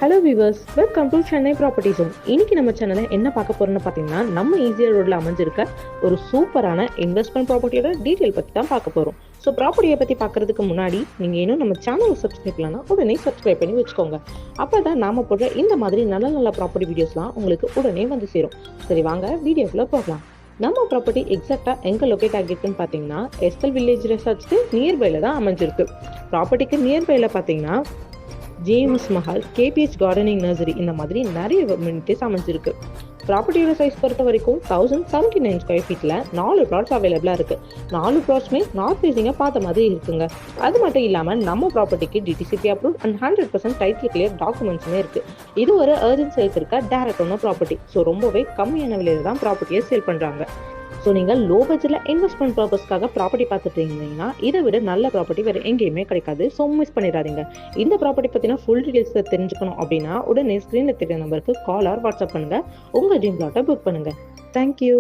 Hello viewers, welcome to Chennai property zone. இன்னைக்கு நம்ம சேனலில் என்ன பார்க்க போறோம்னு பார்த்தீங்கன்னா, நம்ம ஈஸியர் ரோட்ல அமைஞ்சிருக்க ஒரு சூப்பரான இன்வெஸ்ட்மெண்ட் ப்ராப்பர்ட்டியோட டீட்டெயில் பற்றி தான் பார்க்க போறோம். ஸோ ப்ராப்பர்ட்டியை பற்றி பார்க்கறதுக்கு முன்னாடி நீங்கள் இன்னும் நம்ம சேனலை சப்ஸ்கிரைப் பண்ணலன்னா உடனே சப்ஸ்கிரைப் பண்ணி வச்சுக்கோங்க. அப்போ தான் நாம போடுற இந்த மாதிரி நல்ல நல்ல ப்ராப்பர்ட்டி வீடியோஸ்லாம் உங்களுக்கு உடனே வந்து சேரும். சரி, வாங்க வீடியோக்குள்ள போகலாம். நம்ம ப்ராப்பர்ட்டி எக்ஸாக்டாக எங்கே லொக்கேட் ஆகிருக்குன்னு பார்த்தீங்கன்னா, எஸ்எல் வில்லேஜ் ரெசார்ட்ஸ்க்கு நியர்பைல தான் அமைஞ்சிருக்கு. ப்ராப்பர்ட்டிக்கு நியர்பைல பார்த்தீங்கன்னா ஜேம்ஸ் மஹால், கேபிஎச் கார்டனிங் நர்சரி, இந்த மாதிரி நிறைய அமெனிட்டிஸ் அமைஞ்சிருக்கு. ப்ராப்பர்ட்டியோட சைஸ் பொறுத்த வரைக்கும் 1079 ஸ்கொயர் ஃபீட்டில் 4 பிளாட்ஸ் அவைலபிளாக இருக்குது. 4 பிளாட்ஸுமே நார்த் ஃபேஸிங்காக பார்த்த மாதிரி இருக்குங்க. அது மட்டும் இல்லாமல் நம்ம ப்ராப்பர்ட்டிக்கு DTCP approve and 100% title clear டாக்குமெண்ட்ஸுமே இருக்குது. இது ஒரு அர்ஜென்ட் சேல்ஸ் இருக்க டேரக்ட் ஓனர் ப்ராப்பர்ட்டி. ஸோ ரொம்பவே கம்மியான விலையில தான் ப்ராப்பர்ட்டியை சேல் பண்ணுறாங்க. ஸோ நீங்கள் லோ பட்ஜெட்டில் இன்வெஸ்ட்மெண்ட் பர்பஸ்க்காக ப்ராப்பர்ட்டி பார்த்துட்டு இருந்தீங்கன்னா இதை விட நல்ல ப்ராப்பர்ட்டி வேறு எங்கேயுமே கிடைக்காது. ஸோ மிஸ் பண்ணிடாதீங்க. இந்த ப்ராப்பர்ட்டி பற்றினா ஃபுல் டீடைல்ஸ் தெரிஞ்சுக்கணும் அப்படின்னா உடனே ஸ்க்ரீனில் தெரிய நம்பருக்கு கால் ஆர் வாட்ஸ்அப் பண்ணுங்கள். உங்கள் ட்ரீம் பிளாட்டை புக் பண்ணுங்கள். தேங்க்யூ.